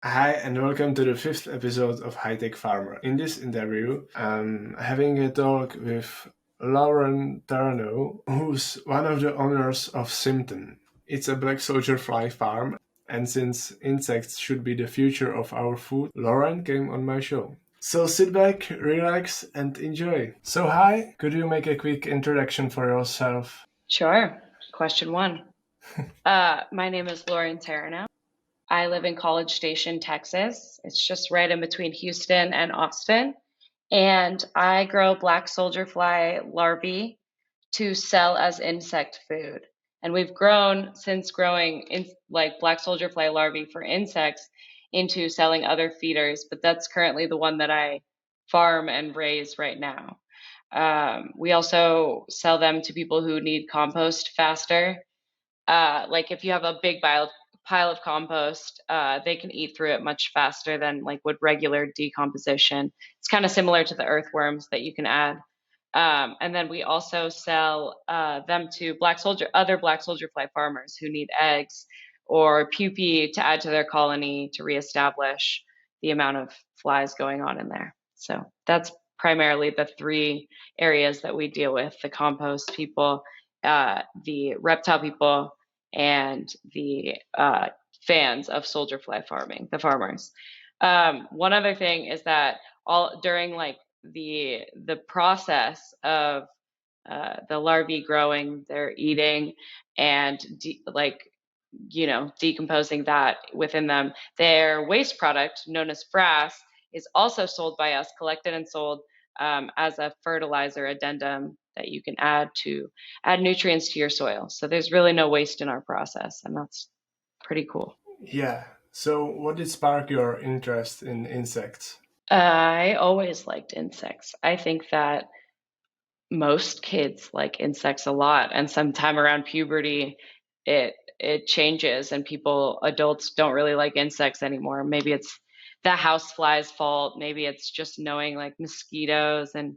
Hi, and welcome to the fifth episode of Hitech Farmer. In this interview, I'm having a talk with Lauren Taranow, who's one of the owners of Symton. It's a black soldier fly farm, and since insects should be the future of our food, Lauren came on my show. So sit back, relax, and enjoy. So, hi, could you make a quick introduction for yourself? Sure. Question one. My name is Lauren Taranow. I live in College Station, Texas. It's just right in between Houston and Austin. And I grow black soldier fly larvae to sell as insect food. And we've grown since growing like black soldier fly larvae for insects into selling other feeders, but that's currently the one that I farm and raise right now. We also sell them to people who need compost faster. Like if you have a big pile of compost, they can eat through it much faster than like would regular decomposition. It's kind of similar to the earthworms that you can add. And then we also sell them to other black soldier fly farmers who need eggs or pupae to add to their colony to reestablish the amount of flies going on in there. So that's primarily the three areas that we deal with: the compost people, the reptile people, and the fans of soldier fly farming, the farmers. One other thing is that all during like the process of the larvae growing, they're eating and decomposing that within them. Their waste product, known as frass, is also sold by us, collected and sold as a fertilizer addendum that you can add nutrients to your soil. So there's really no waste in our process, and that's pretty cool. Yeah, so what did spark your interest in insects? I always liked insects. I think that most kids like insects a lot, and sometime around puberty, it changes, and adults don't really like insects anymore. Maybe it's the housefly's fault. Maybe it's just knowing like mosquitoes and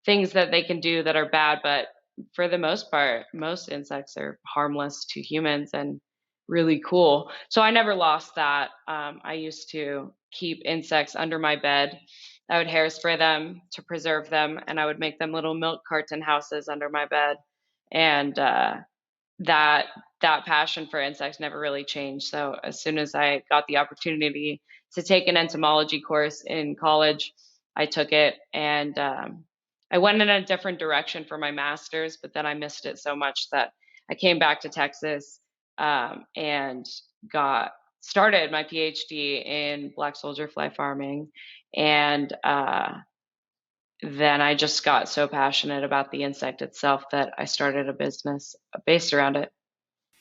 things that they can do that are bad. But for the most part, most insects are harmless to humans and really cool. So I never lost that. I used to keep insects under my bed. I would hairspray them to preserve them, and I would make them little milk carton houses under my bed. And that that passion for insects never really changed. So as soon as I got the opportunity to take an entomology course in college, I took it, and I went in a different direction for my master's, but then I missed it so much that I came back to Texas and got started my PhD in black soldier fly farming. And then I just got so passionate about the insect itself that I started a business based around it.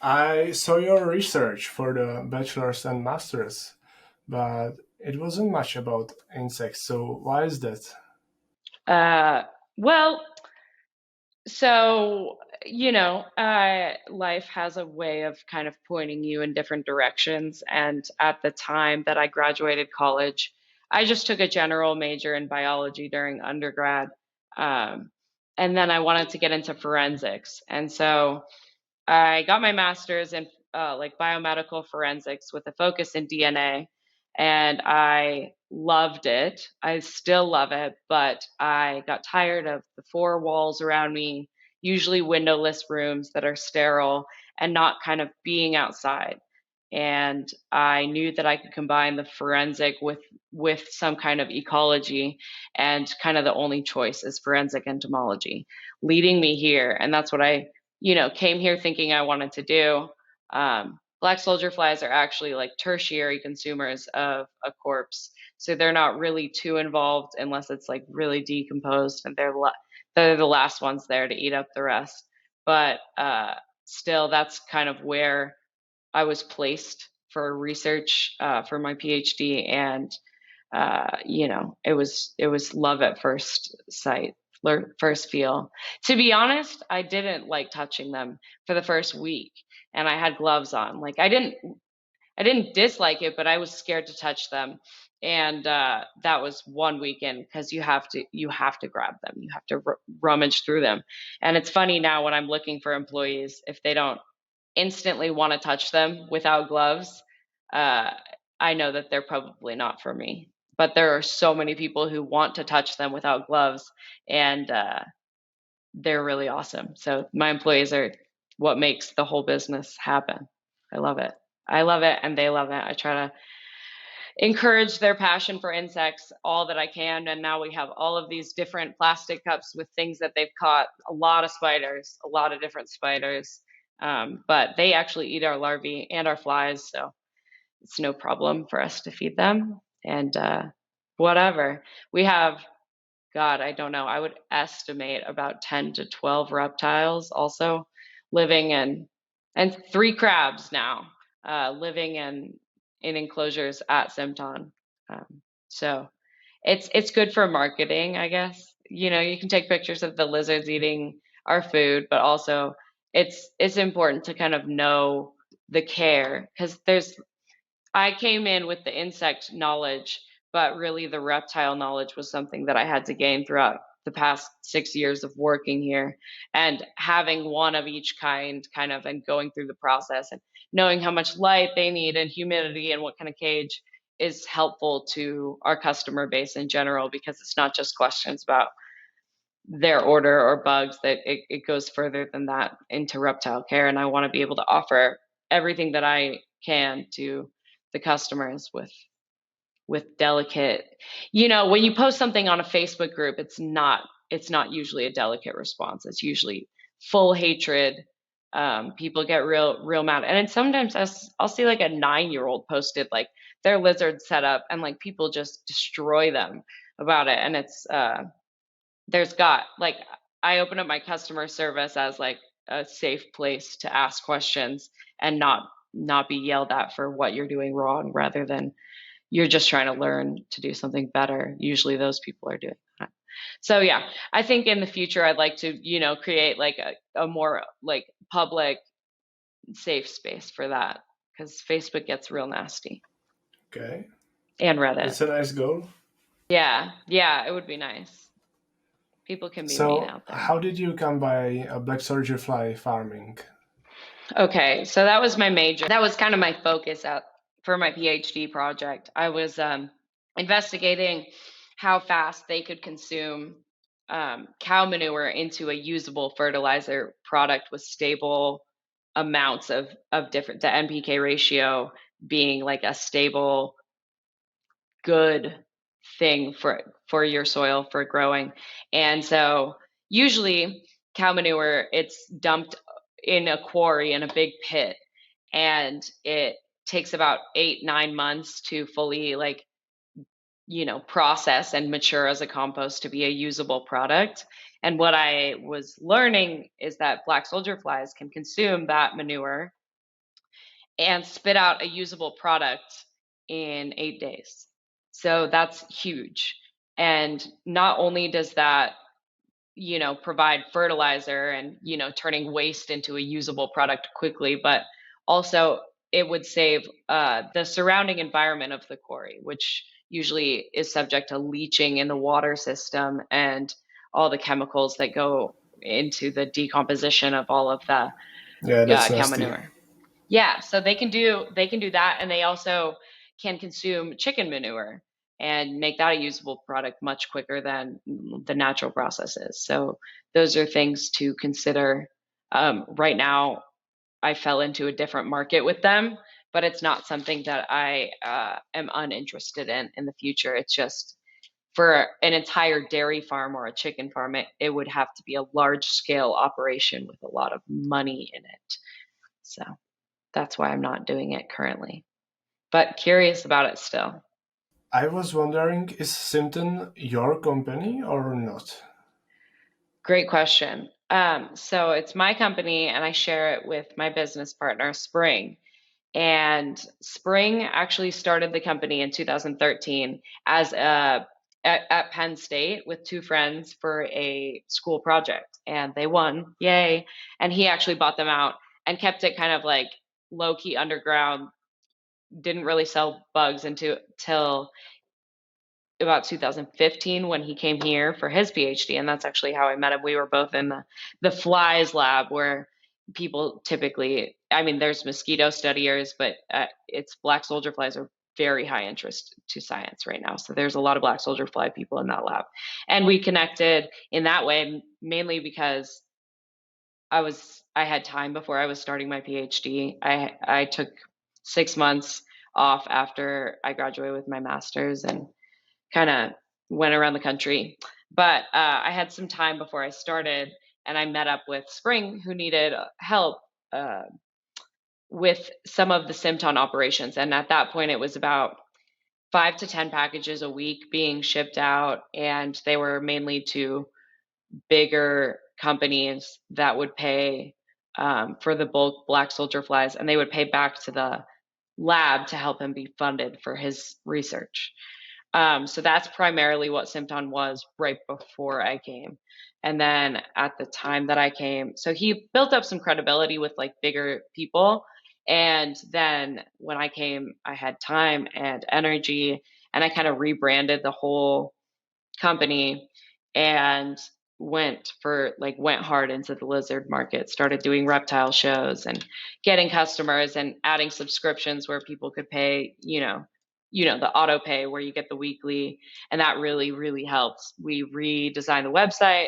I saw your research for the bachelor's and master's, but it wasn't much about insects, so why is that? Uh, well, so, life has a way of kind of pointing you in different directions. And at the time that I graduated college, I just took a general major in biology during undergrad. Um, and then I wanted to get into forensics. And so I got my master's in like biomedical forensics with a focus in DNA, and I loved it. I still love it, but I got tired of the four walls around me, usually windowless rooms that are sterile and not kind of being outside. And I knew that I could combine the forensic with some kind of ecology, and kind of the only choice is forensic entomology, leading me here. And that's what I came here thinking I wanted to do. Black soldier flies are actually like tertiary consumers of a corpse, so they're not really too involved unless it's like really decomposed, and they're the last ones there to eat up the rest. But still, that's kind of where I was placed for research for my PhD, and it was love at first sight, first feel. To be honest, I didn't like touching them for the first week, and I had gloves on. Like I didn't dislike it, but I was scared to touch them. And that was one weekend because you have to grab them, you have to rummage through them. And it's funny now when I'm looking for employees, if they don't instantly want to touch them without gloves, uh, I know that they're probably not for me. But there are so many people who want to touch them without gloves, and they're really awesome. So my employees are what makes the whole business happen. I love it. I love it, and they love it. I try to encourage their passion for insects all that I can. And now we have all of these different plastic cups with things that they've caught, a lot of spiders, a lot of different spiders. But they actually eat our larvae and our flies. So it's no problem for us to feed them. And whatever. We have, God, I don't know, I would estimate about 10 to 12 reptiles also living in, and 3 crabs now living in enclosures at Symton. So it's good for marketing, I guess. You know, you can take pictures of the lizards eating our food, but also it's important to kind of know the care, because I came in with the insect knowledge, but really the reptile knowledge was something that I had to gain throughout the past 6 years of working here, and having one of each kind of, and going through the process and knowing how much light they need and humidity and what kind of cage is helpful to our customer base in general, because it's not just questions about their order or bugs, that it goes further than that into reptile care. And I want to be able to offer everything that I can to the customers with delicate, when you post something on a Facebook group, it's not usually a delicate response. It's usually full hatred. People get real mad. And then sometimes I'll see like a 9-year-old posted like their lizard setup, and like people just destroy them about it. And it's there's got like, I open up my customer service as like a safe place to ask questions and not be yelled at for what you're doing wrong, rather than you're just trying to learn to do something better. Usually those people are doing that. So yeah, I think in the future I'd like to, create like a more like public safe space for that, because Facebook gets real nasty, Okay, and Reddit. that's a nice goal. Yeah, it would be nice. People can be mean So, out there. how did you come by a black soldier fly farming? Okay, so that was my major. That was kind of my focus for my PhD project. I was investigating how fast they could consume cow manure into a usable fertilizer product with stable amounts of different, the NPK ratio being like a stable, good thing for your soil for growing. And so usually cow manure, it's dumped in a quarry in a big pit, and it takes about 8-9 months to fully like process and mature as a compost to be a usable product. And what I was learning is that black soldier flies can consume that manure and spit out a usable product in 8 days. So that's huge. And not only does that, provide fertilizer and, turning waste into a usable product quickly, but also it would save the surrounding environment of the quarry, which usually is subject to leaching in the water system and all the chemicals that go into the decomposition of all of the Yeah, that's cow nasty. manure. Yeah, so they can do that, and they also can consume chicken manure and make that a usable product much quicker than the natural processes. So those are things to consider. Right now, I fell into a different market with them, but it's not something that I am uninterested in the future. It's just for an entire dairy farm or a chicken farm, it would have to be a large scale operation with a lot of money in it. So that's why I'm not doing it currently, but curious about it still. I was wondering, is Symton your company or not? Great question. So it's my company, and I share it with my business partner, Spring. And Spring actually started the company in 2013 as at Penn State with 2 friends for a school project, and they won, yay! And he actually bought them out and kept it kind of like low key underground. Didn't really sell bugs until about 2015 when he came here for his PhD, and that's actually how I met him. We were both in the flies lab, where people typically, I mean, there's mosquito studiers, but it's black soldier flies are very high interest to science right now. So there's a lot of black soldier fly people in that lab. And we connected in that way, mainly because I had time before I was starting my PhD. I took 6 months off after I graduated with my master's and kind of went around the country. But I had some time before I started, and I met up with Spring, who needed help uh, with some of the Symton operations. And at that point, it was about 5 to 10 packages a week being shipped out, and they were mainly to bigger companies that would pay for the bulk black soldier flies, and they would pay back to the lab to help him be funded for his research. So that's primarily what Symton was right before I came. And then at the time that I came, so he built up some credibility with like bigger people. And then when I came, I had time and energy, and I kind of rebranded the whole company and went hard into the lizard market, started doing reptile shows and getting customers and adding subscriptions where people could pay, the auto pay where you get the weekly, and that really, really helped. We redesigned the website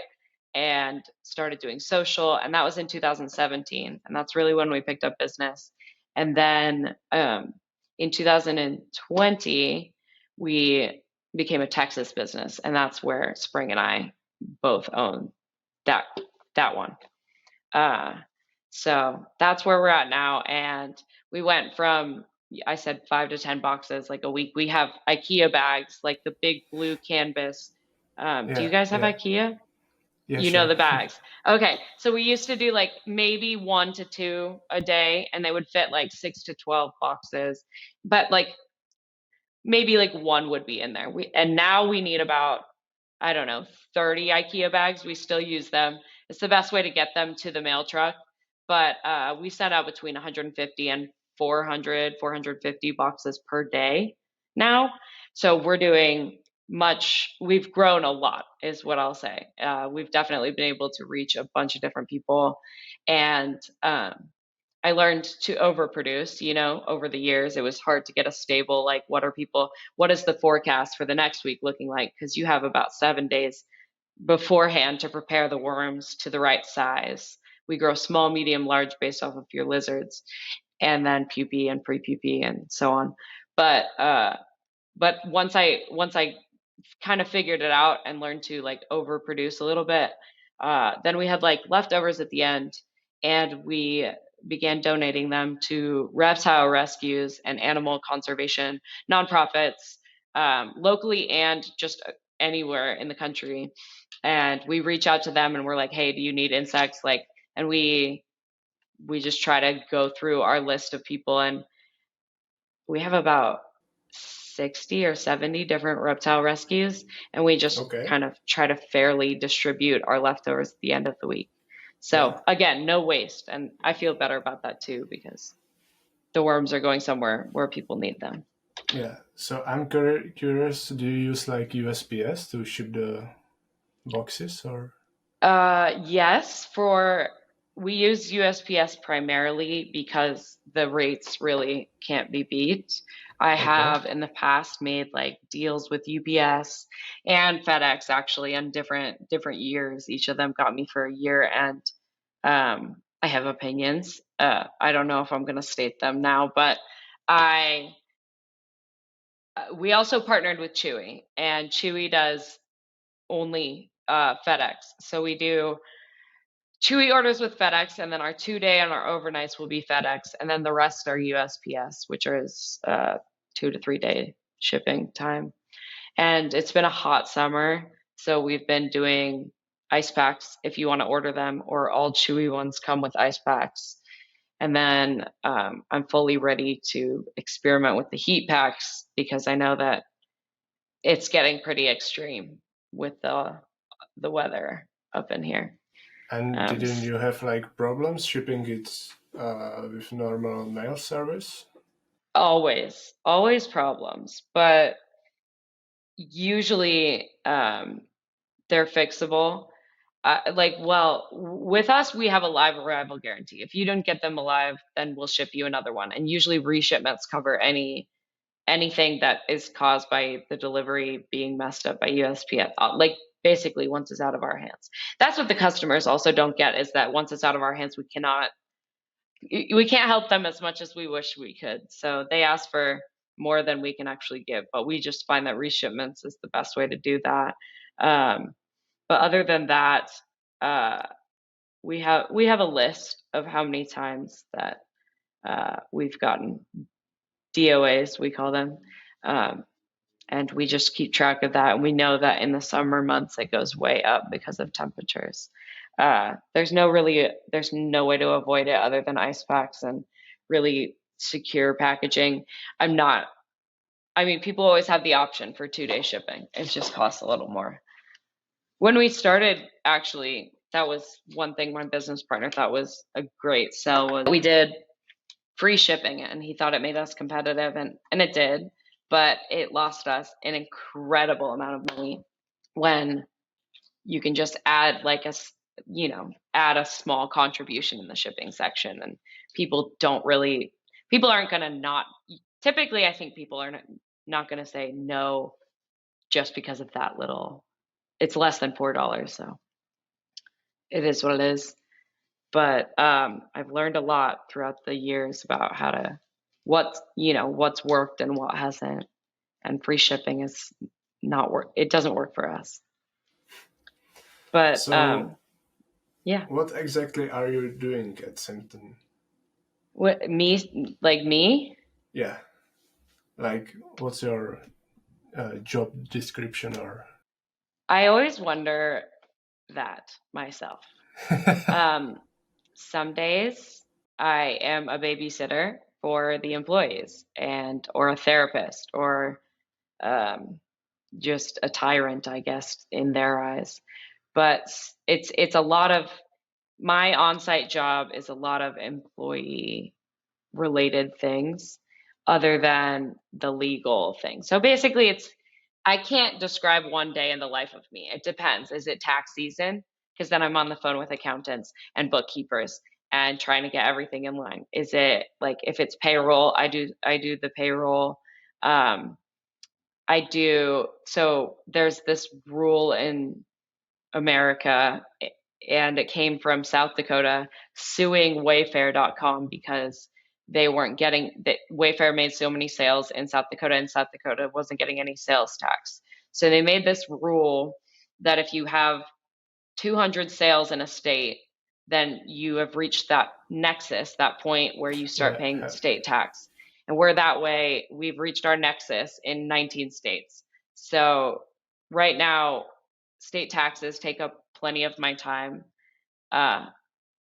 and started doing social, and that was in 2017, and that's really when we picked up business. And then in 2020, we became a Texas business, and that's where Spring and I both own that one. So that's where we're at now, and we went from, I said 5 to 10 boxes like a week. We have IKEA bags, like the big blue canvas. Do you Yeah, guys have yeah, IKEA? yeah, You know sure. the bags. Okay, so we used to do like maybe 1 to 2 a day, and they would fit like 6 to 12 boxes, but like maybe like one would be in there. And now we need about, I don't know, 30 IKEA bags. We still use them. It's the best way to get them to the mail truck. But we send out between 150 and 400, 450 boxes per day now. So we're doing we've grown a lot, is what I'll say. We've definitely been able to reach a bunch of different people. And I learned to overproduce, over the years. It was hard to get a stable, like, what is the forecast for the next week looking like? Because you have about 7 days beforehand to prepare the worms to the right size. We grow small, medium, large based off of your lizards, and then pupae and pre-pupae and so on. But once I kind of figured it out and learned to like overproduce a little bit, then we had like leftovers at the end, and we began donating them to reptile rescues and animal conservation nonprofits, locally and just anywhere in the country. And we reach out to them and we're like, hey, do you need insects? Like, and we just try to go through our list of people, and we have about 60 or 70 different reptile rescues, and we just Okay. kind of try to fairly distribute our leftovers at the end of the week. Yeah. So again, no waste, and I feel better about that too, because the worms are going somewhere where people need them. Yeah. So I'm curious, do you use like USPS to ship the boxes or? Yes, we use USPS primarily because the rates really can't be beat. I Okay. have in the past made like deals with UPS and FedEx actually in different years. Each of them got me for a year, and I have opinions. I don't know if I'm going to state them now, but I we also partnered with Chewy, and Chewy does only FedEx. So we do Chewy orders with FedEx, and then our 2-day and our overnights will be FedEx, and then the rest are USPS, which is 2 to 3 day shipping time. And it's been a hot summer, so we've been doing ice packs if you want to order them, or all Chewy ones come with ice packs. And then I'm fully ready to experiment with the heat packs, because I know that it's getting pretty extreme with the weather up in here. And didn't you have like problems shipping it with normal mail service? Always problems, but usually they're fixable. With us, we have a live arrival guarantee. If you don't get them alive, then we'll ship you another one. And usually reshipments cover any anything that is caused by the delivery being messed up by USPS, like basically once it's out of our hands. That's what the customers also don't get, is that once it's out of our hands, we can't help them as much as we wish we could. So they ask for more than we can actually give, but we just find that reshipments is the best way to do that. But other than that, uh, we have a list of how many times that we've gotten DOAs, we call them, um, and we just keep track of that. And we know that in the summer months it goes way up because of temperatures. There's no way to avoid it other than ice packs and really secure packaging. I mean, people always have the option for 2-day shipping. It just costs a little more. When we started, actually, that was one thing my business partner thought was a great sell, was we did free shipping, and he thought it made us competitive, and it did, but it lost us an incredible amount of money when you can just add add a small contribution in the shipping section, and people aren't going to not, typically I think people are not going to say no just because of that little. It's less than $4, so it is what it is. But I've learned a lot throughout the years about what's worked and what hasn't. And free shipping is not work. It doesn't work for us. But So, yeah. what exactly are you doing at Symton? Me? Yeah, like what's your job description or? I always wonder that myself. Some days I am a babysitter for the employees, or a therapist, or just a tyrant, I guess, in their eyes. But it's a lot of my on-site job is a lot of employee related things other than the legal thing. So basically I can't describe one day in the life of me. It depends. Is it tax season? Because then I'm on the phone with accountants and bookkeepers and trying to get everything in line. Is it like, if it's payroll, I do the payroll. So there's this rule in America, and it came from South Dakota suing Wayfair.com because they weren't getting that. Wayfair made so many sales in South Dakota, and South Dakota wasn't getting any sales tax. So they made this rule that if you have 200 sales in a state, then you have reached that nexus, that point where you start Yeah, paying state tax. And we're that way, we've reached our nexus in 19 states. So right now, state taxes take up plenty of my time. Uh,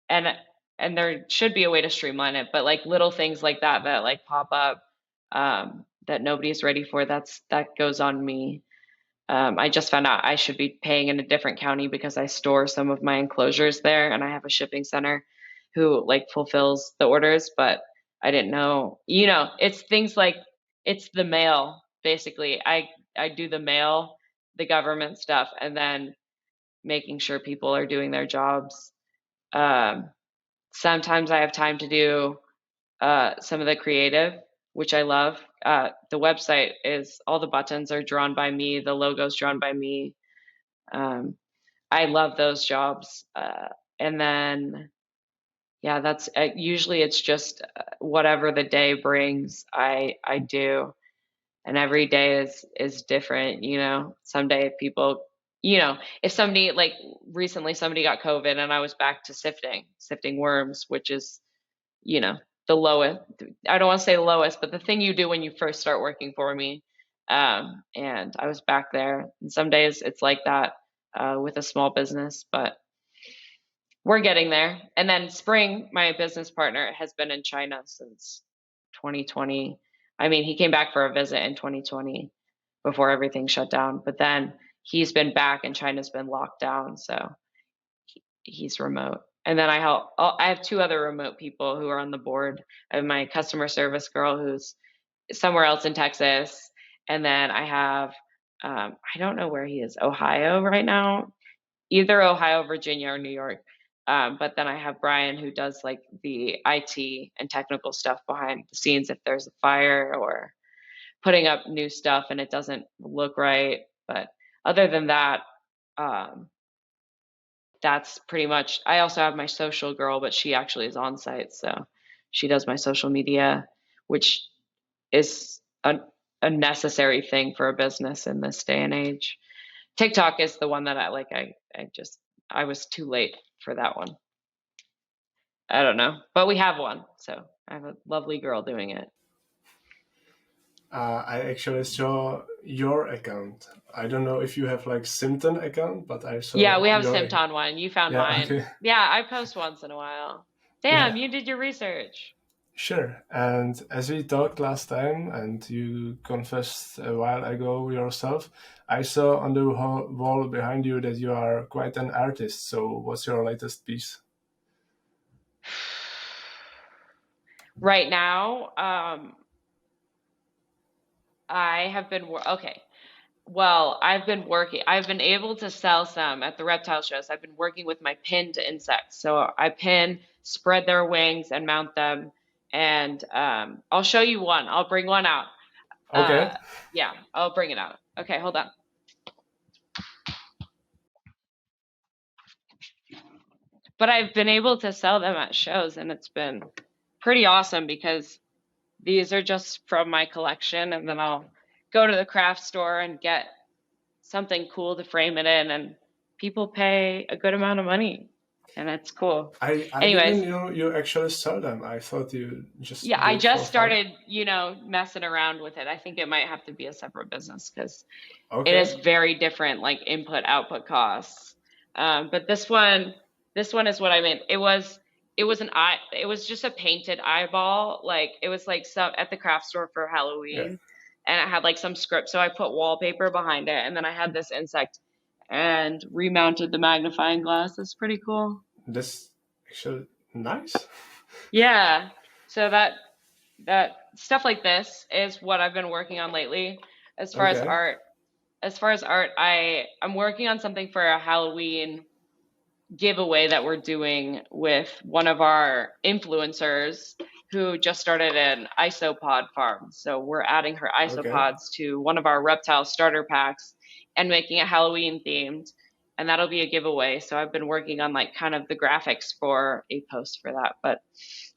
and there should be a way to streamline it, but like little things like that like pop up, that nobody's ready for, that goes on me. I just found out I should be paying in a different county because I store some of my enclosures there, and I have a shipping center who like fulfills the orders, but I didn't know. It's things like, it's the mail basically. I do the mail, the government stuff, and then making sure people are doing their jobs. Sometimes I have time to do some of the creative, which I love. The website is, all the buttons are drawn by me, the logo's drawn by me. Um, I love those jobs. And then, yeah, that's usually it's just whatever the day brings, I do. And every day is different. Some day if somebody, like recently somebody got COVID and I was back to sifting worms, which is, you know, the lowest, I don't want to say the lowest, but the thing you do when you first start working for me. And I was back there. And some days it's like that with a small business, but we're getting there. And then Spring, my business partner, has been in China since 2020. I mean, he came back for a visit in 2020 before everything shut down, but then he's been back and China's been locked down. So he's remote. And then I have 2 other remote people who are on the board. I have my customer service girl who's somewhere else in Texas. And then I have, I don't know where he is, Ohio right now, either Ohio, Virginia, or New York. But then I have Brian, who does like the IT and technical stuff behind the scenes if there's a fire or putting up new stuff and it doesn't look right. But other than that, um, that's pretty much. I also have my social girl, but she actually is on site, so she does my social media, which is a necessary thing for a business in this day and age. TikTok is the one that I like. I was too late for that one. I don't know, but we have one, so I have a lovely girl doing it. I actually saw your account. I don't know if you have like Symton account, but I Yeah, saw we have your. Symton one. You found Yeah. mine. Okay. Yeah, I post once in a while. Yeah. Damn, you did your research. Sure. And as we talked last time, and you confessed a while ago yourself, I saw on the wall behind you that you are quite an artist. So, what's your latest piece? Right now, I have been okay. Well, I've been working. I've been able to sell some at the reptile shows. I've been working with my pinned insects. So I pin, spread their wings, and mount them. And I'll show you one. I'll bring one out. Okay. Yeah, I'll bring it out. Okay, hold on. But I've been able to sell them at shows, and it's been pretty awesome because these are just from my collection, and then I'll go to the craft store and get something cool to frame it in, and people pay a good amount of money, and it's cool. I didn't Anyways, know you actually sell them. I thought you yeah, just do I it for just fun. started, messing around with it. I think it might have to be a separate business because it Okay. is very different, like input output costs. But this one is what I made. It was just a painted eyeball. Like it was like some at the craft store for Yeah. Halloween, and it had like some script. So I put wallpaper behind it, and then I had this insect and remounted the magnifying glass. It's pretty cool. That's actually nice. Yeah. So that stuff like this is what I've been working on lately. As far as Okay. art, I'm working on something for a Halloween giveaway that we're doing with one of our influencers who just started an isopod farm. So we're adding her Okay. isopods to one of our reptile starter packs and making it Halloween themed. And that'll be a giveaway. So I've been working on like kind of the graphics for a post for that. But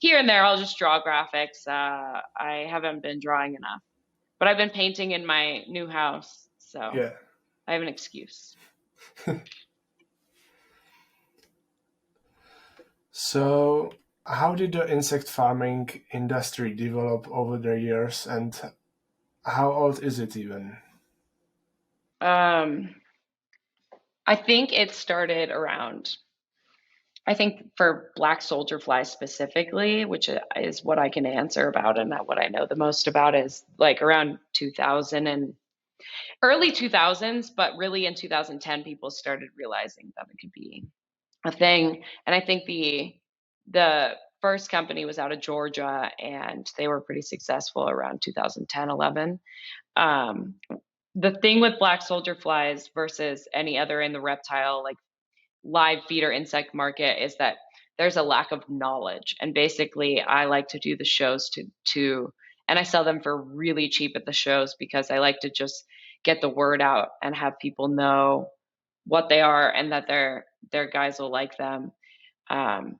here and there, I'll just draw graphics. I haven't been drawing enough, but I've been painting in my new house. So Yeah. I have an excuse. So, how did the insect farming industry develop over the years, and how old is it even? Um, I think it started around, I think for black soldier flies specifically, which is what I can answer about and what I know the most about, is like around 2000 and early 2000s, but really in 2010 people started realizing that it could be a thing. And I think the first company was out of Georgia and they were pretty successful around 2010, 11. Um, the thing with black soldier flies versus any other in the reptile like live feeder insect market is that there's a lack of knowledge. And basically I like to do the shows to and I sell them for really cheap at the shows because I like to just get the word out and have people know what they are and that their guys will like them. um,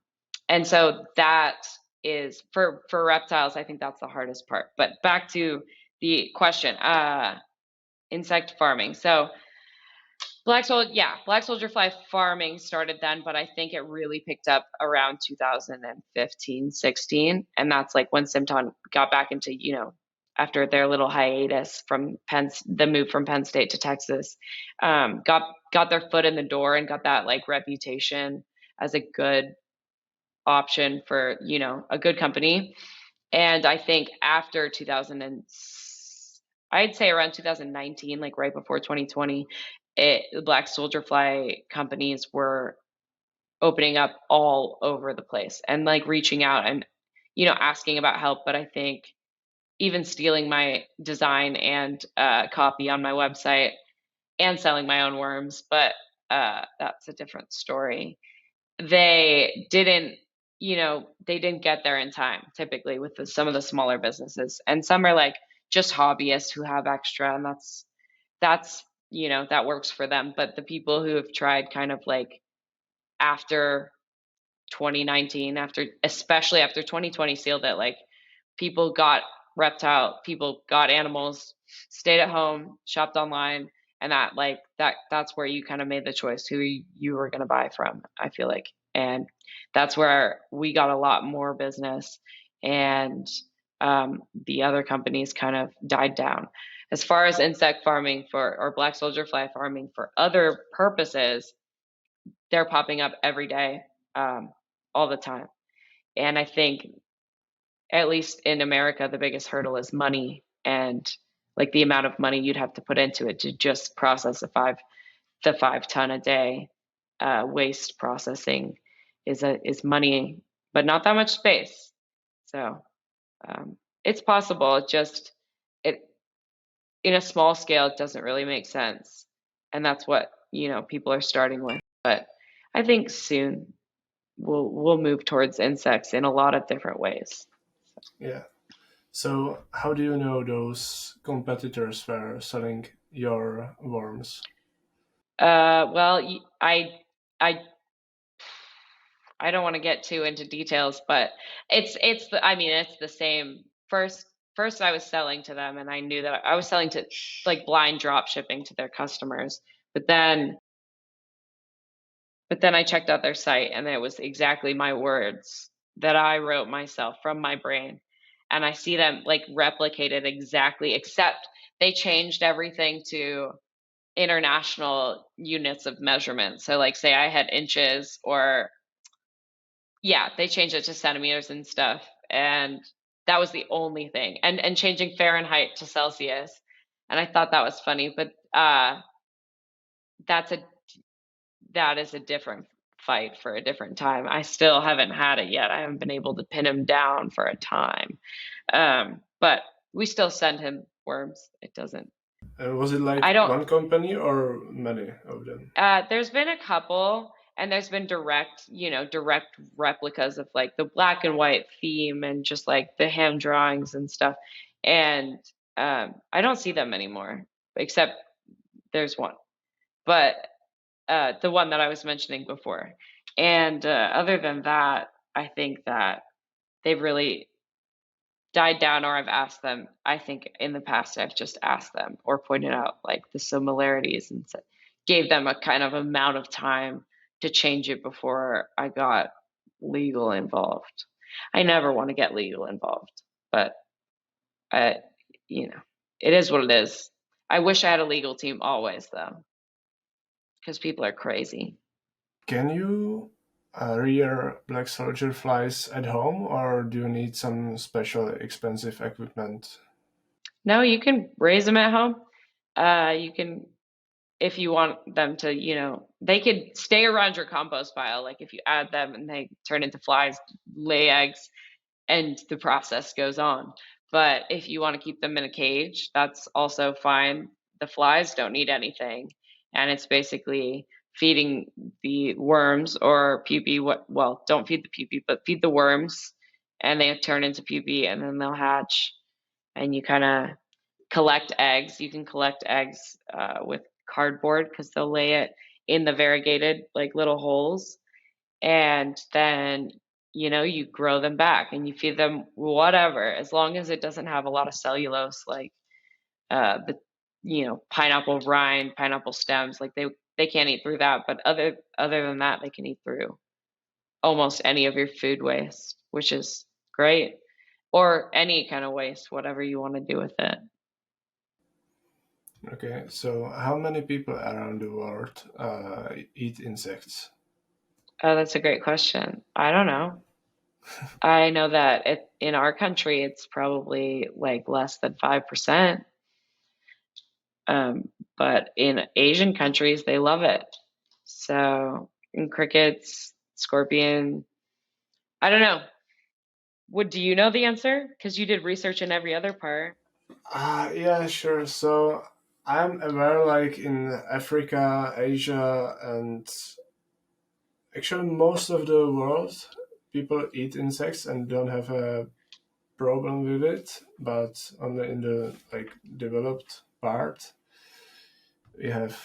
and so that is for reptiles. I think that's the hardest part. But back to the question, insect farming. So black soldier fly farming started then, but I think it really picked up around 2015, 16, and that's like when Simton got back into, after their little hiatus from the move from Penn State to Texas, got their foot in the door and got that like reputation as a good option for, a good company. And I think after 2000 and I'd say around 2019, like right before 2020, the black soldier fly companies were opening up all over the place and like reaching out and, asking about help. But I think even stealing my design and copy on my website and selling my own worms, but that's a different story. They didn't, they didn't get there in time typically with some of the smaller businesses. And some are like just hobbyists who have extra, and that's that works for them. But the people who have tried kind of like after 2019, especially after 2020 sealed it, like people got people got animals, stayed at home, shopped online, and that's where you kind of made the choice who you were going to buy from, I feel like. And that's where we got a lot more business, and the other companies kind of died down. As far as insect farming or black soldier fly farming for other purposes, they're popping up every day, all the time. And I think, at least in America, the biggest hurdle is money, and like the amount of money you'd have to put into it to just process the 5 ton a day waste processing is money, but not that much space. So it's possible. It in a small scale, it doesn't really make sense, and that's what people are starting with. But I think soon we'll move towards insects in a lot of different ways. Yeah. So how do you know those competitors were selling your worms? Well, I I don't want to get too into details, but it's the same. First I was selling to them, and I knew that I was selling to like blind drop shipping to their customers. But then I checked out their site, and it was exactly my words that I wrote myself from my brain. And I see them like replicated exactly, except they changed everything to international units of measurement. So like say I had inches, or yeah, they changed it to centimeters and stuff. And that was the only thing. And changing Fahrenheit to Celsius. And I thought that was funny, but that's a that is a different fight for a different time. I still haven't had it yet. I haven't been able to pin him down for a time. But we still send him worms. It doesn't. Was it like I don't. one company or many of them? There's been a couple, and there's been direct replicas of like the black and white theme and just like the hand drawings and stuff. And I don't see them anymore, except there's one. But the one that I was mentioning before. And other than that, I think that they've really died down, or I've asked them. I think in the past I've just asked them or pointed out like the similarities and gave them a kind of amount of time to change it before I got legal involved. I never want to get legal involved, but I, it is what it is. I wish I had a legal team always though, because people are crazy. Can you rear black soldier flies at home, or do you need some special expensive equipment? No, you can raise them at home. You can, if you want them to, they could stay around your compost pile. Like if you add them and they turn into flies, lay eggs, and the process goes on. But if you want to keep them in a cage, that's also fine. The flies don't need anything, and it's basically feeding the worms or pupae. Well, don't feed the pupae, but feed the worms, and they turn into pupae, and then they'll hatch, and you kind of collect eggs. You can collect eggs with cardboard because they'll lay it in the variegated like little holes, and then you grow them back and you feed them whatever, as long as it doesn't have a lot of cellulose, like the pineapple rind, pineapple stems. Like they can't eat through that, but other than that, they can eat through almost any of your food waste, which is great, or any kind of waste, whatever you want to do with it. Okay, so how many people around the world eat insects? Oh, that's a great question. I don't know. I know that in our country, it's probably like less than 5%. But in Asian countries, they love it. So, in crickets, scorpion, I don't know. Do you know the answer? Because you did research in every other part. Yeah, sure. So I'm aware, like in Africa, Asia, and actually most of the world, people eat insects and don't have a problem with it, but only in the developed part we have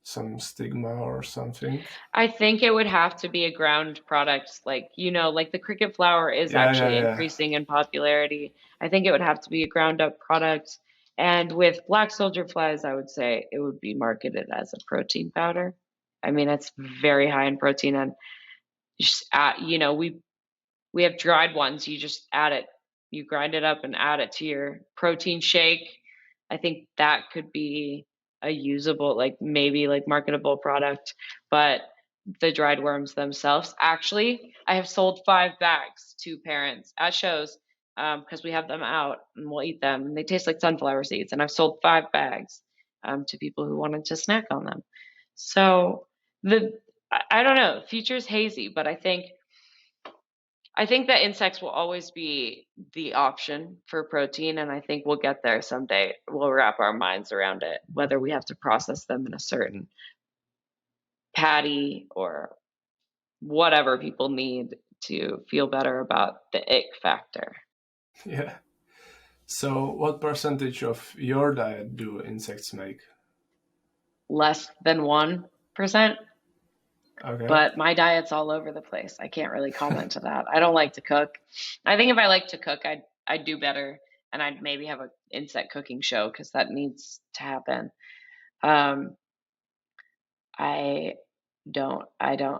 some stigma or something. I think it would have to be a ground product, like, like the cricket flower is Yeah, yeah, actually yeah. increasing in popularity. I think it would have to be a ground up product. And with black soldier flies, I would say it would be marketed as a protein powder. I mean, it's very high in protein, and just add, we have dried ones. You just add it, you grind it up and add it to your protein shake. I think that could be a usable, like maybe like marketable product. But the dried worms themselves, actually, I have sold 5 bags to parents at shows because we have them out and we'll eat them. And they taste like sunflower seeds. And I've sold 5 bags to people who wanted to snack on them. So I don't know, the future's hazy, but I think that insects will always be the option for protein, and I think we'll get there someday. We'll wrap our minds around it, whether we have to process them in a certain patty or whatever people need to feel better about the ick factor. Yeah. So, what percentage of your diet do insects make? Less than 1%, Okay. but my diet's all over the place. I can't really comment to that. I don't like to cook. I think if I like to cook, I'd do better, and I'd maybe have an insect cooking show because that needs to happen. Um, I don't,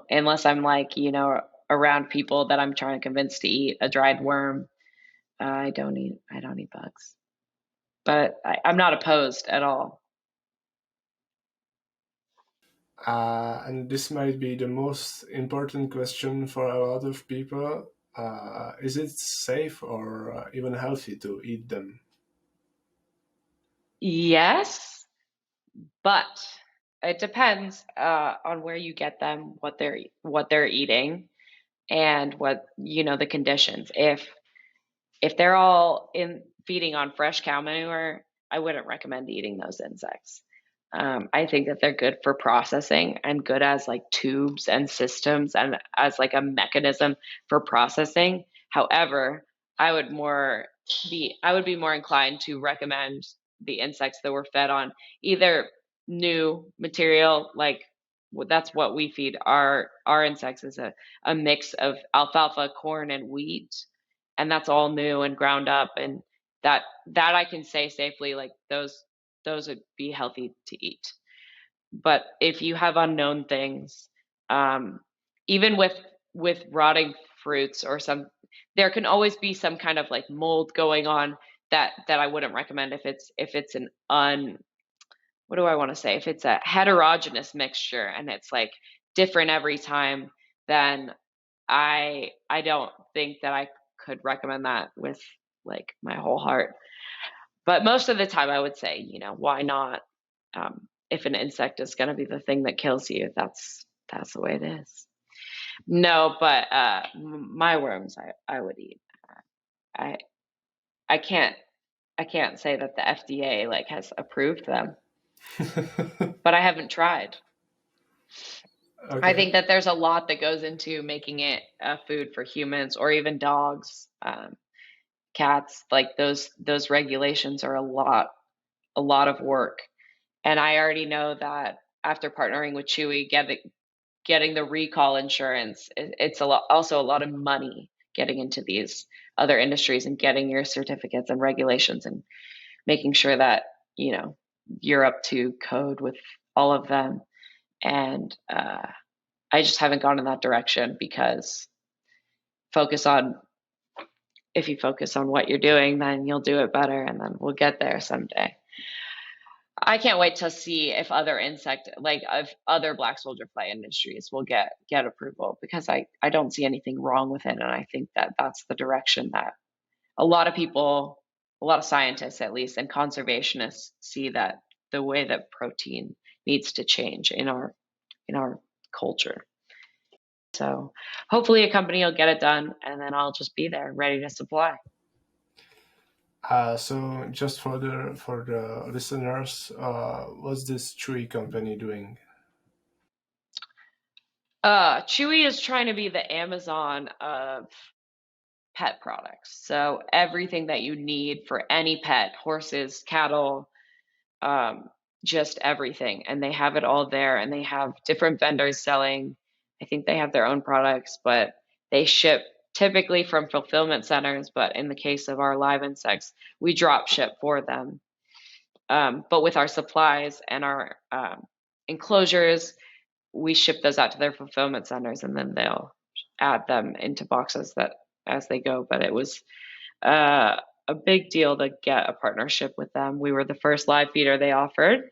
unless I'm like, around people that I'm trying to convince to eat a dried worm. I don't eat bugs, but I'm not opposed at all. And this might be the most important question for a lot of people. Is it safe or even healthy to eat them? Yes, but it depends on where you get them, what they're eating, and what the conditions. If they're all in feeding on fresh cow manure, I wouldn't recommend eating those insects. I think that they're good for processing and good as like tubes and systems and as like a mechanism for processing. However, I would be more inclined to recommend the insects that were fed on either new material, like that's what we feed our insects, is a mix of alfalfa, corn, and wheat, and that's all new and ground up, and that I can say safely, like those would be healthy to eat. But if you have unknown things, um, even with rotting fruits or there can always be some kind of like mold going on that I wouldn't recommend if it's an what do I want to say? If it's a heterogeneous mixture and it's like different every time, then I don't think that I could recommend that with like my whole heart. But most of the time, I would say, why not? If an insect is going to be the thing that kills you, that's the way it is. No, but my worms, I would eat. I I can't say that the FDA like has approved them, but I haven't tried. I Okay. think that there's a lot that goes into making it food for humans or even dogs, cats. Like those regulations are a lot of work. And I already know that after partnering with Chewy, getting the recall insurance, it's also a lot of money getting into these other industries and getting your certificates and regulations and making sure that you know you're up to code with all of them. And I just haven't gone in that direction because focus on if you focus on what you're doing, then you'll do it better, and then we'll get there someday. I can't wait to see if other black soldier fly industries will get approval, because I don't see anything wrong with it, and I think that that's the direction that a lot of people, a lot of scientists at least, and conservationists see that the way that protein needs to change in our culture. So hopefully a company will get it done, and then I'll just be there ready to supply. So just for the listeners, what's this Chewy company doing? Chewy is trying to be the Amazon of pet products. So everything that you need for any pet, horses, cattle, um, just everything. And they have it all there, and they have different vendors selling. I think they have their own products, but they ship typically from fulfillment centers. But in the case of our live insects, we drop ship for them. But with our supplies and our enclosures, we ship those out to their fulfillment centers, and then they'll add them into boxes that as they go. But it was a big deal to get a partnership with them. We were the first live feeder they offered,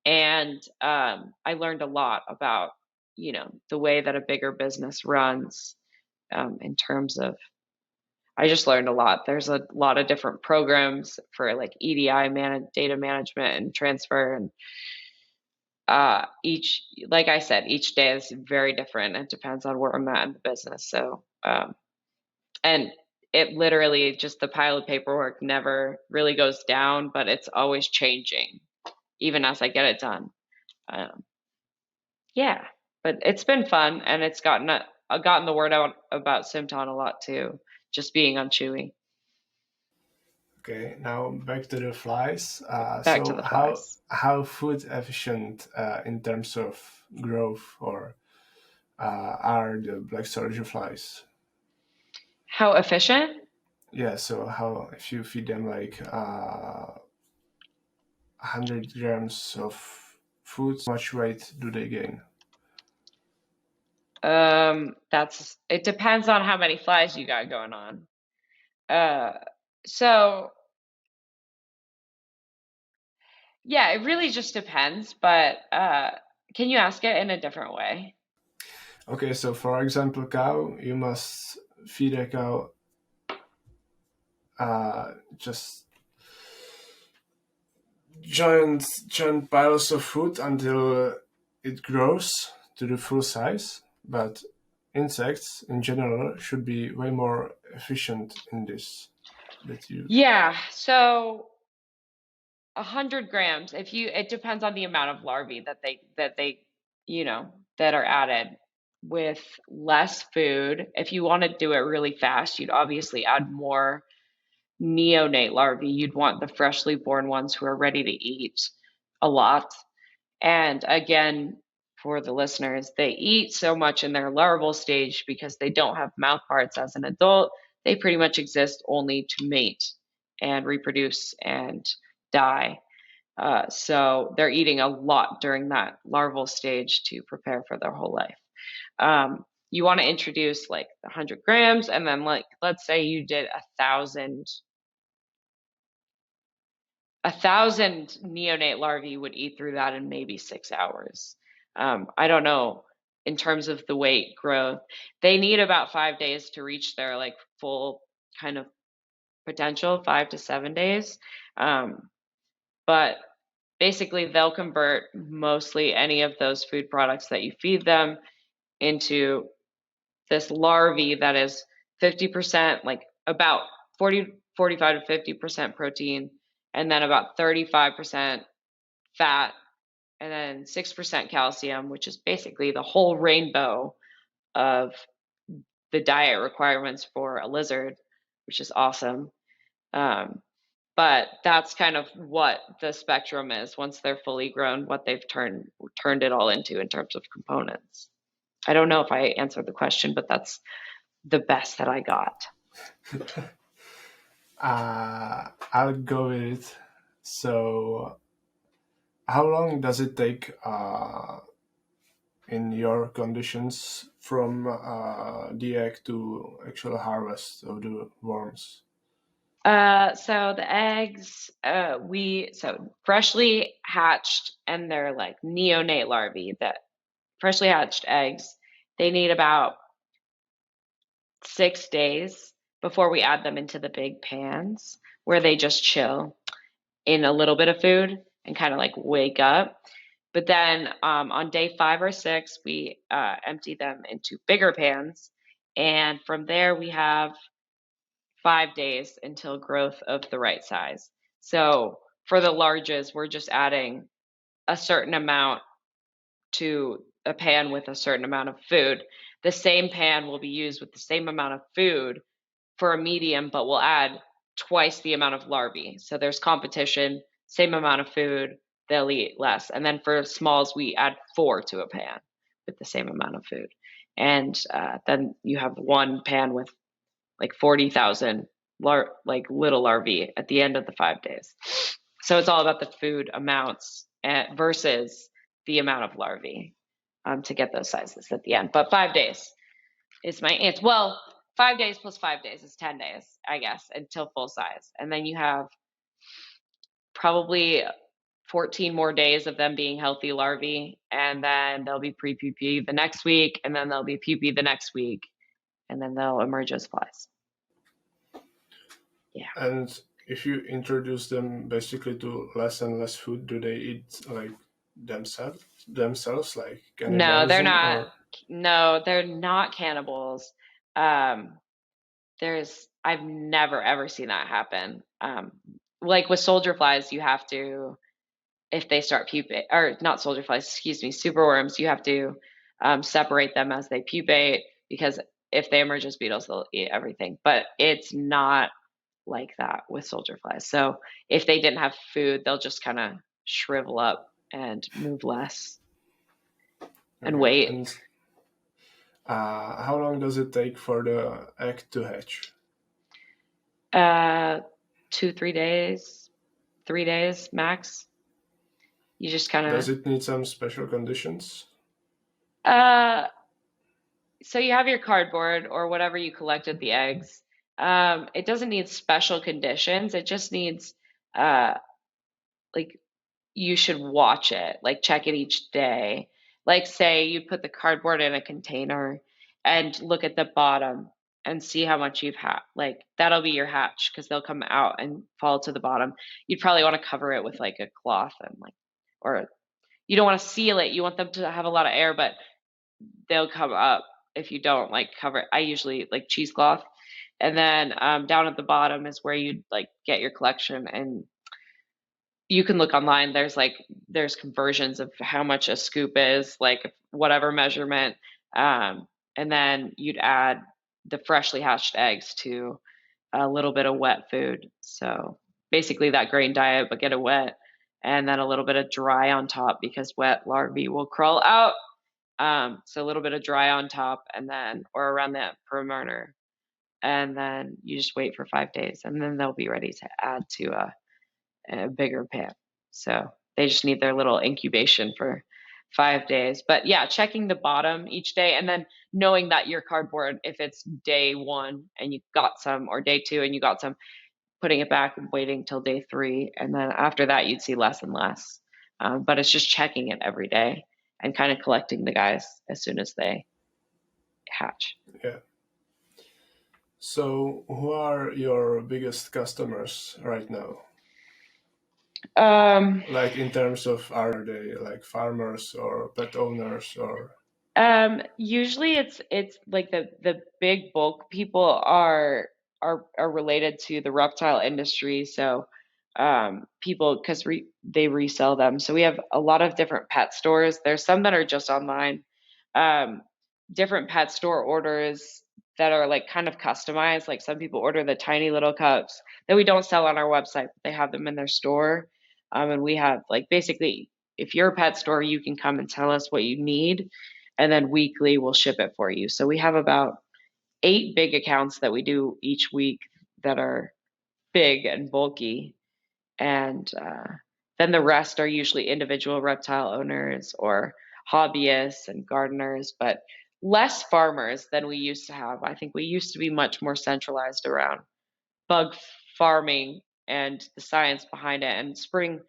and I learned a lot about, the way that a bigger business runs, in terms of. I just learned a lot. There's a lot of different programs for like EDI data management and transfer, and like I said, each day is very different. It depends on where I'm at in the business. So, and it literally just the pile of paperwork never really goes down, but it's always changing, even as I get it done. Um, yeah, but it's been fun, and it's gotten the word out about Symton a lot too, just being on Chewy. Okay, now back to the flies. Back to So the flies. how food efficient in terms of growth or are the black soldier flies? How efficient? Yeah, so how if you feed them like 100 grams of food, how much weight do they gain? It depends on how many flies you got going on. Uh, so yeah, it really just depends, but can you ask it in a different way? Okay, so for example, cow, you must feed a cow just giant piles of food until it grows to the full size. But insects in general should be way more efficient in this. That you Yeah, so 100 grams. It depends on the amount of larvae that are added. With less food, if you want to do it really fast, you'd obviously add more neonate larvae. You'd want the freshly born ones who are ready to eat a lot. And again, for the listeners, they eat so much in their larval stage because they don't have mouth parts as an adult. They pretty much exist only to mate and reproduce and die. So they're eating a lot during that larval stage to prepare for their whole life. You want to introduce like 100 grams, and then like let's say you did 1,000 neonate larvae would eat through that in maybe 6 hours. I don't know in terms of the weight growth. They need about 5 days to reach their like full kind of potential, 5 to 7 days. But basically, they'll convert mostly any of those food products that you feed them into this larvae that is 50%, like about 45 to 50% protein, and then about 35% fat, and then 6% calcium, which is basically the whole rainbow of the diet requirements for a lizard, which is awesome. Um, but that's kind of what the spectrum is once they're fully grown, what they've turned it all into in terms of components. I don't know if I answered the question, but that's the best that I got. I'll go with it. So, how long does it take in your conditions from the egg to actual harvest of the worms? So the eggs, so freshly hatched, and they're like neonate larvae that freshly hatched eggs, they need about 6 days before we add them into the big pans where they just chill in a little bit of food and kind of like wake up. But then on day 5 or 6, we empty them into bigger pans. And from there, we have 5 days until growth of the right size. So for the larges, we're just adding a certain amount to a pan with a certain amount of food. The same pan will be used with the same amount of food for a medium, but we'll add twice the amount of larvae. So there's competition, same amount of food, they'll eat less. And then for smalls, we add 4 to a pan with the same amount of food. And then you have one pan with like 40,000 like little larvae at the end of the 5 days. So it's all about the food amounts versus the amount of larvae to get those sizes at the end. But 5 days is my answer. Well, 5 days plus 5 days is 10 days, I guess, until full size. And then you have probably 14 more days of them being healthy larvae, and then they'll be pre-pupae the next week, and then they'll be pupae the next week, and then they'll emerge as flies. Yeah. And if you introduce them basically to less and less food, do they eat like themselves like cannibalism? No, they're not. Or? No, they're not cannibals. I've never ever seen that happen. Like with soldier flies, you have to, if they start pupate, or not soldier flies, excuse me, superworms, you have to separate them as they pupate, because if they emerge as beetles, they'll eat everything. But it's not like that with soldier flies. So if they didn't have food, they'll just kind of shrivel up and move less and wait. And how long does it take for the egg to hatch? 2-3 days, 3 days max. You just kind of. Does it need some special conditions? So you have your cardboard or whatever you collected the eggs. It doesn't need special conditions. It just needs, like, you should watch it, like check it each day. Like say you put the cardboard in a container and look at the bottom and see how much you've had. Like that'll be your hatch, because they'll come out and fall to the bottom. You'd probably want to cover it with like a cloth and like, or you don't want to seal it. You want them to have a lot of air, but they'll come up if you don't like cover it. I usually like cheesecloth. And then down at the bottom is where you like get your collection, and you can look online. There's conversions of how much a scoop is, like whatever measurement. And then you'd add the freshly hatched eggs to a little bit of wet food. So basically that grain diet, but get it wet, and then a little bit of dry on top, because wet larvae will crawl out. So a little bit of dry on top, and then, or around that perimeter, and then you just wait for 5 days, and then they'll be ready to add to a bigger pan. So they just need their little incubation for 5 days. But yeah, checking the bottom each day, and then knowing that your cardboard, if it's day 1 and you got some, or day 2 and you got some, putting it back and waiting till day 3, and then after that you'd see less and less. But it's just checking it every day and kind of collecting the guys as soon as they hatch. Yeah. So who are your biggest customers right now? Like in terms of, are they like farmers or pet owners or? Usually it's like the big bulk people are related to the reptile industry. So people, because they resell them. So we have a lot of different pet stores. There's some that are just online. Different pet store orders that are like kind of customized. Like some people order the tiny little cups that we don't sell on our website, but they have them in their store. And we have like basically, if you're a pet store, you can come and tell us what you need, and then weekly we'll ship it for you. So we have about 8 big accounts that we do each week that are big and bulky. And then the rest are usually individual reptile owners or hobbyists and gardeners, but less farmers than we used to have. I think we used to be much more centralized around bug farming and the science behind it. And spring,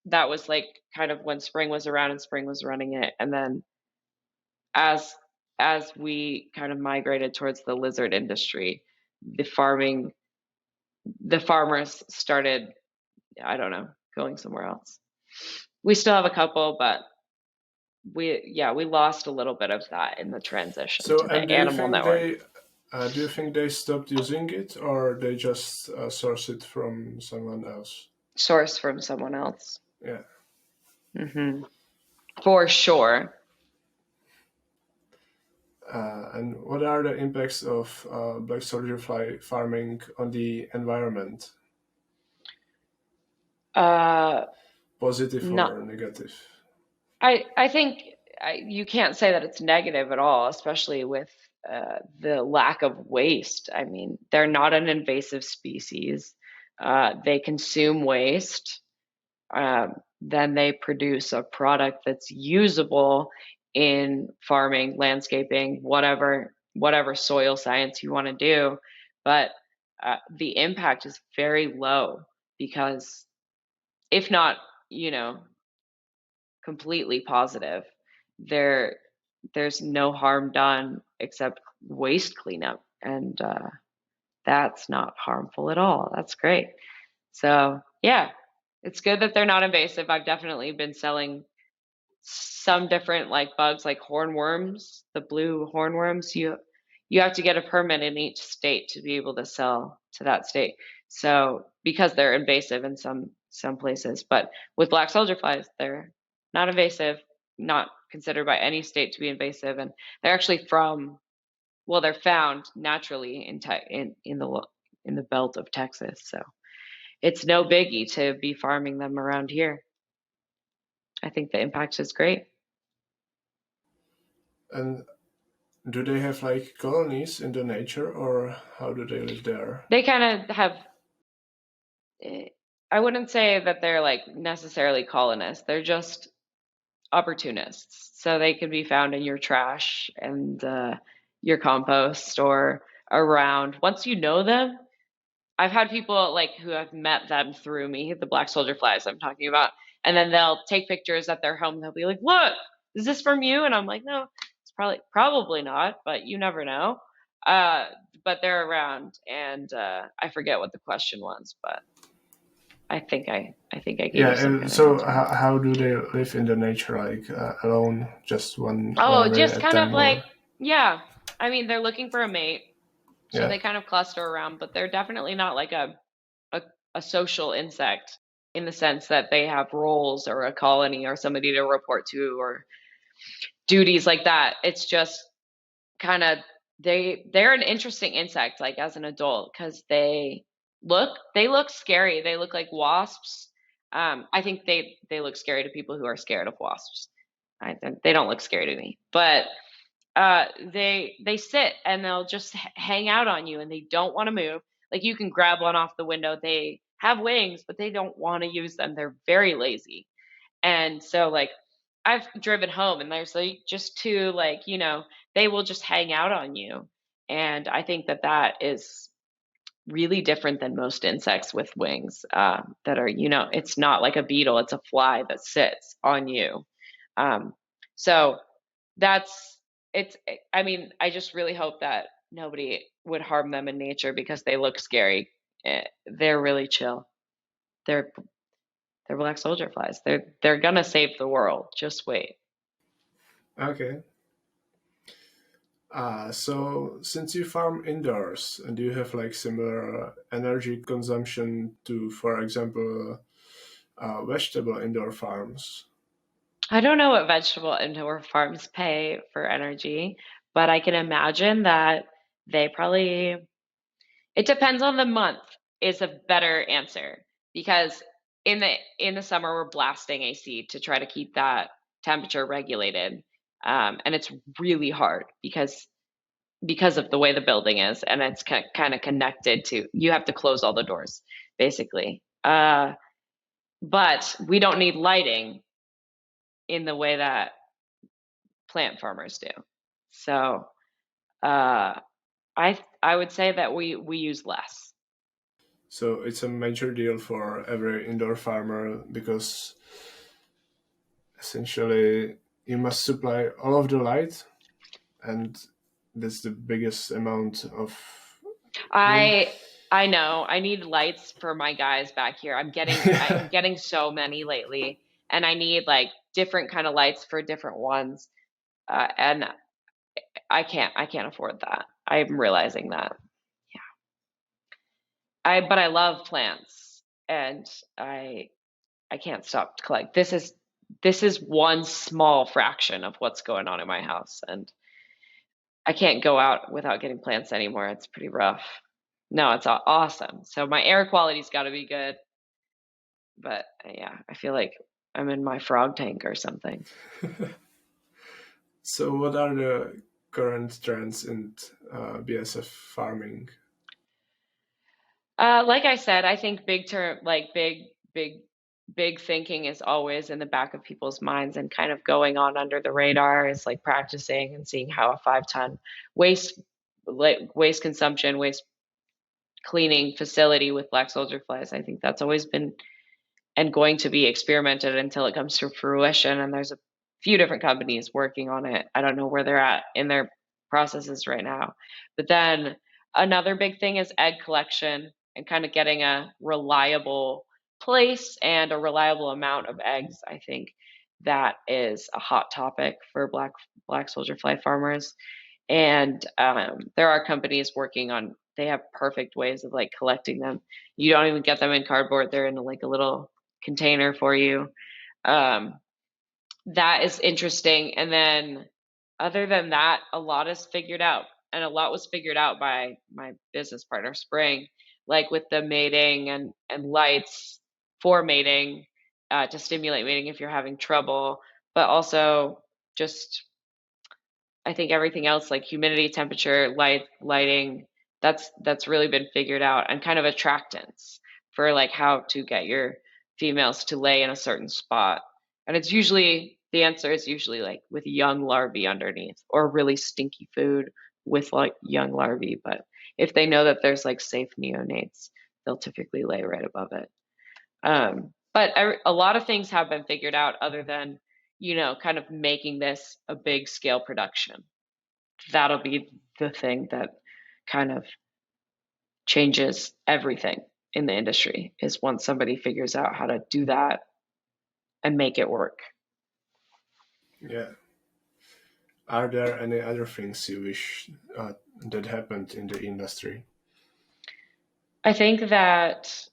that was like kind of when spring was around and spring was running it. And then as we kind of migrated towards the lizard industry, the farmers started, I don't know, going somewhere else. We still have a couple, but we lost a little bit of that in the transition to the animal network. Do you think they stopped using it, or they just source it from someone else? Source from someone else. Yeah. Mm-hmm. For sure. And what are the impacts of black soldier fly farming on the environment? Uh, Positive not, or negative? I think you can't say that it's negative at all, especially with the lack of waste. I mean, they're not an invasive species. They consume waste. Then they produce a product that's usable in farming, landscaping, whatever soil science you want to do. But the impact is very low because if not, you know, completely positive, there there's no harm done except waste cleanup, and that's not harmful at all. That's great. So yeah, it's good that they're not invasive. I've definitely been selling some different like bugs like hornworms, the blue hornworms. You have to get a permit in each state to be able to sell to that state. So because they're invasive in some places, but with black soldier flies, they're not invasive, not considered by any state to be invasive, and they're actually from well, they're found naturally in the belt of Texas. So it's no biggie to be farming them around here. I think the impact is great. And do they have like colonies in the nature, or how do they live there? They kind of have, I wouldn't say that they're like necessarily colonists. They're just opportunists. So they can be found in your trash and your compost or around. Once you know them, I've had people like who have met them through me, the black soldier flies I'm talking about, and then they'll take pictures at their home. They'll be like, "Look, is this from you?" And I'm like, "No, it's probably not, but you never know." Uh, but they're around, and I forget what the question was, but I think I gave Yeah, you some and kind of so answer. how do they live in the nature, like alone, just one Oh, larvae just at a kind of time, like or yeah. I mean, they're looking for a mate, so yeah? they kind of cluster around, but they're definitely not like a, a social insect in the sense that they have roles or a colony or somebody to report to or duties like that. It's just kind of they're an interesting insect like as an adult because they look scary. They look like wasps. I think they look scary to people who are scared of wasps. They don't look scary to me, but they sit and they'll just hang out on you and they don't want to move. Like you can grab one off the window. They have wings, but they don't want to use them. They're very lazy. And so like I've driven home and there's like just two like, they will just hang out on you. And I think that that is really different than most insects with wings that are, it's not like a beetle, it's a fly that sits on you. Um, so that's it's I mean, I just really hope that nobody would harm them in nature because they look scary. They're really chill. They're they're black soldier flies. They're gonna save the world. Just wait. Okay. So since you farm indoors, and do you have like similar energy consumption to, for example, vegetable indoor farms? I don't know what vegetable indoor farms pay for energy, but I can imagine that they probably it depends on the month is a better answer because in the summer we're blasting AC to try to keep that temperature regulated, and it's really hard because of the way the building is, and it's kind of connected to you have to close all the doors basically. But we don't need lighting in the way that plant farmers do. So uh, I would say that we use less. So it's a major deal for every indoor farmer because essentially you must supply all of the light, and that's the biggest amount of. I mean, I I know I need lights for my guys back here. I'm getting so many lately, and I need like different kind of lights for different ones. And I can't afford that. I'm realizing that. But I love plants, and I I can't stop to collect. This is one small fraction of what's going on in my house, and I can't go out without getting plants anymore. It's pretty rough. No, it's awesome. So my air quality's got to be good. But yeah, I feel like I'm in my frog tank or something. So, what are the current trends in BSF farming? Like I said, I think big term, like big thinking is always in the back of people's minds and kind of going on under the radar is like practicing and seeing how a 5 ton waste waste consumption, waste cleaning facility with black soldier flies. I think that's always been and going to be experimented until it comes to fruition. And there's a few different companies working on it. I don't know where they're at in their processes right now. But then another big thing is egg collection and kind of getting a reliable place and a reliable amount of eggs. I think that is a hot topic for black soldier fly farmers. And there are companies working on, they have perfect ways of like collecting them. You don't even get them in cardboard. They're in like a little container for you. Um, that is interesting. And then other than that, a lot is figured out. And a lot was figured out by my business partner, Spring, like with the mating and lights for mating to stimulate mating if you're having trouble, but also just I think everything else like humidity, temperature, lighting, that's really been figured out and kind of attractants for like how to get your females to lay in a certain spot. And it's usually the answer is usually like with young larvae underneath or really stinky food with like young larvae. But if they know that there's like safe neonates, they'll typically lay right above it. But a lot of things have been figured out other than, kind of making this a big scale production. That'll be the thing that kind of changes everything in the industry is once somebody figures out how to do that and make it work. Yeah. Are there any other things you wish that happened in the industry? I think that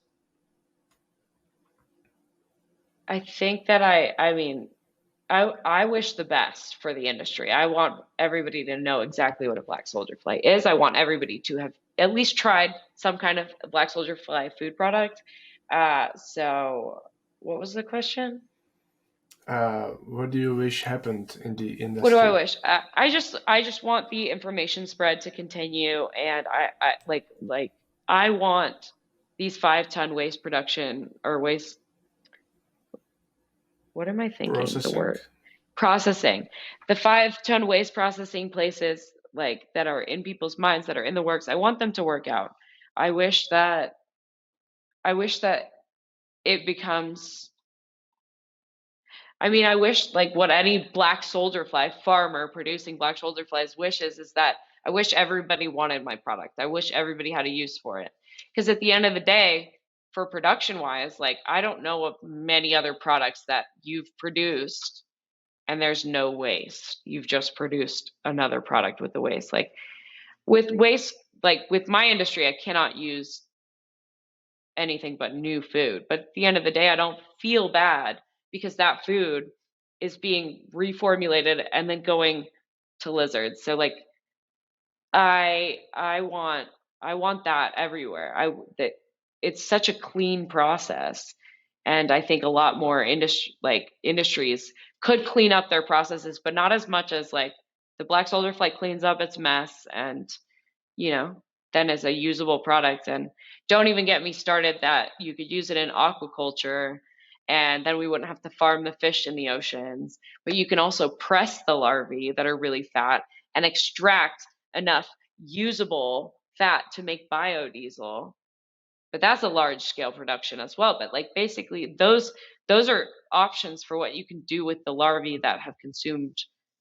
I mean, I wish the best for the industry. I want everybody to know exactly what a black soldier fly is. I want everybody to have at least tried some kind of black soldier fly food product. So what was the question? What do you wish happened in the What do I industry? wish? I just want the information spread to continue, and I like I want these 5 ton waste production or waste. What am I thinking? The Processing? word processing, the 5 ton waste processing places like that are in people's minds that are in the works. I want them to work out. I wish that I wish that it becomes I wish like what any black soldier fly farmer producing black soldier flies wishes is that I wish everybody wanted my product. I wish everybody had a use for it. Because at the end of the day, for production wise, like I don't know of many other products that you've produced and there's no waste. You've just produced another product with the waste. Like with waste, like with my industry, I cannot use anything but new food. But at the end of the day, I don't feel bad because that food is being reformulated and then going to lizards. So like I want that everywhere. I that it's such a clean process. And I think a lot more industries could clean up their processes, but not as much as like the black soldier fly cleans up its mess and you know, then as a usable product. And don't even get me started that you could use it in aquaculture and then we wouldn't have to farm the fish in the oceans. But you can also press the larvae that are really fat and extract enough usable fat to make biodiesel. But that's a large scale production as well. But like basically those are options for what you can do with the larvae that have consumed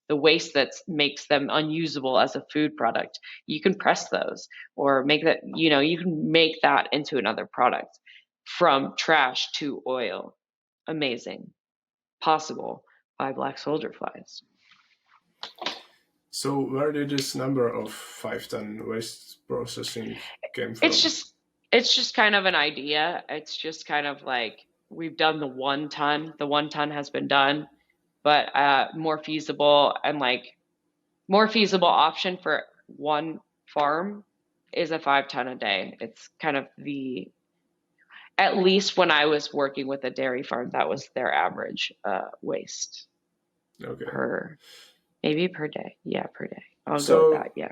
the waste that makes them unusable as a food product. You can press those or make that, you can make that into another product from trash to oil. Amazing. Possible by black soldier flies. So, where did this number of 5 ton waste processing came It's from? just it's just kind of an idea. It's just kind of like we've done the 1 ton. The 1 ton has been done, but more feasible and like more feasible option for one farm is a 5 ton a day. It's kind of at least when I was working with a dairy farm, that was their average waste Okay. maybe per day. Yeah, per day. I'll go with So that. Yeah.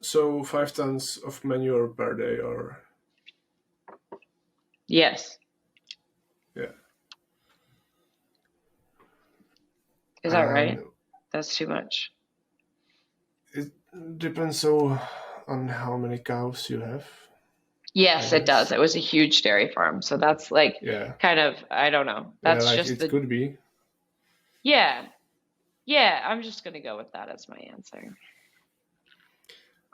so 5 tons of manure per day, or Yes. yeah. Is that right? And That's too much. it depends so on how many cows you have, I Yes, it does. guess. It was a huge dairy farm. So that's like Yeah. kind of, I don't know. Yeah, That's like just it could be. yeah. Yeah, I'm just going to go with that as my answer.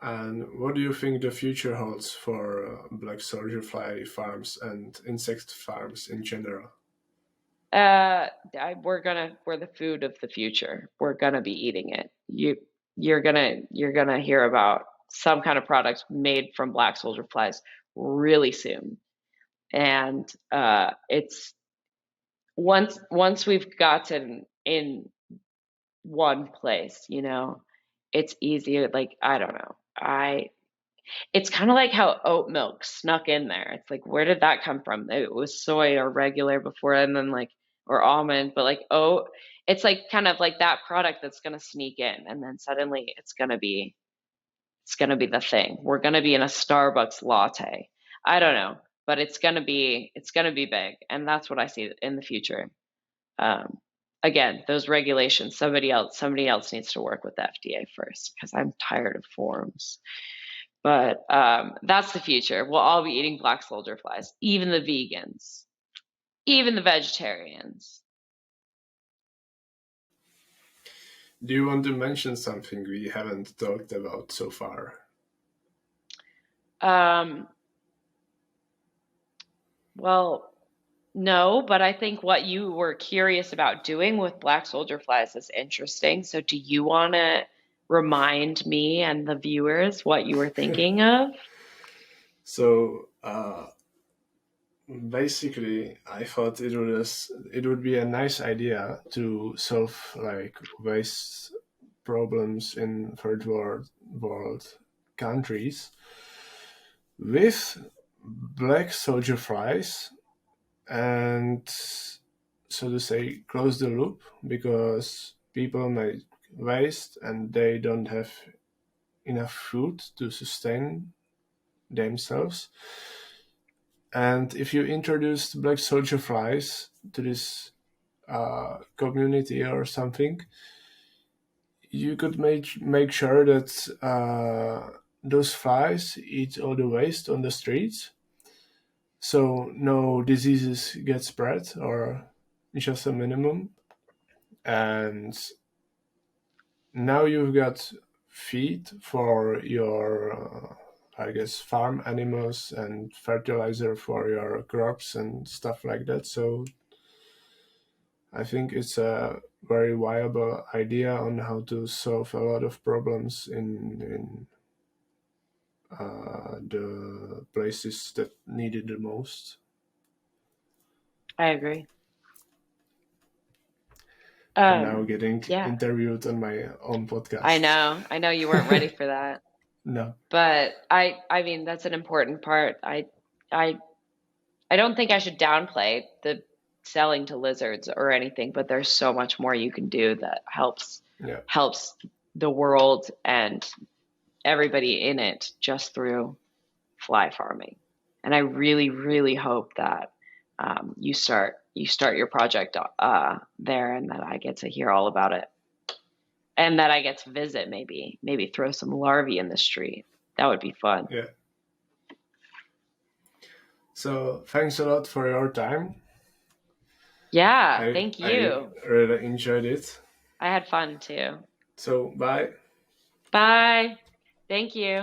And what do you think the future holds for black soldier fly farms and insect farms in general? We're the food of the future. We're gonna be eating it. You're gonna hear about some kind of product made from black soldier flies really soon. And it's once we've gotten in one place, it's easier. Like, I don't know. It's kind of like how oat milk snuck in there. It's like, where did that come from? It was soy or regular before, and then like, or almond, but like oat, it's like kind of like that product that's going to sneak in, and then suddenly it's going to be the thing. We're going to be in a Starbucks latte. I don't know, but it's going to be big, and that's what I see in the future. Um, Again, those regulations, somebody else needs to work with the FDA first, because I'm tired of forms. But that's the future. We'll all be eating black soldier flies, even the vegans, even the vegetarians. Do you want to mention something we haven't talked about so far? Um, well, no, but I think what you were curious about doing with black soldier flies is interesting. So, do you want to remind me and the viewers what you were thinking of? So basically, I thought it would be a nice idea to solve like waste problems in world countries with black soldier flies, and so to say close the loop, because people make waste and they don't have enough food to sustain themselves. And if you introduce black soldier flies to this community or something, you could make sure that those flies eat all the waste on the streets, so no diseases get spread, or just a minimum. And now you've got feed for your I guess farm animals and fertilizer for your crops and stuff like that. So I think it's a very viable idea on how to solve a lot of problems in the places that need it the most. I agree. I'm now getting Yeah, interviewed on my own I podcast. know. I know you weren't ready for that, No. but I mean, that's an important part. I I don't think I should downplay the selling to lizards or anything, but there's so much more you can do that Yeah. helps the world and everybody in it just through fly farming. And I really, really hope that you start your project there, and that I get to hear all about it, and that I get to visit. Maybe throw some larvae in the street. That would be fun. Yeah. So thanks a lot for your time. Yeah, I thank I you. really enjoyed it. I had fun too. So bye. Bye. Thank you.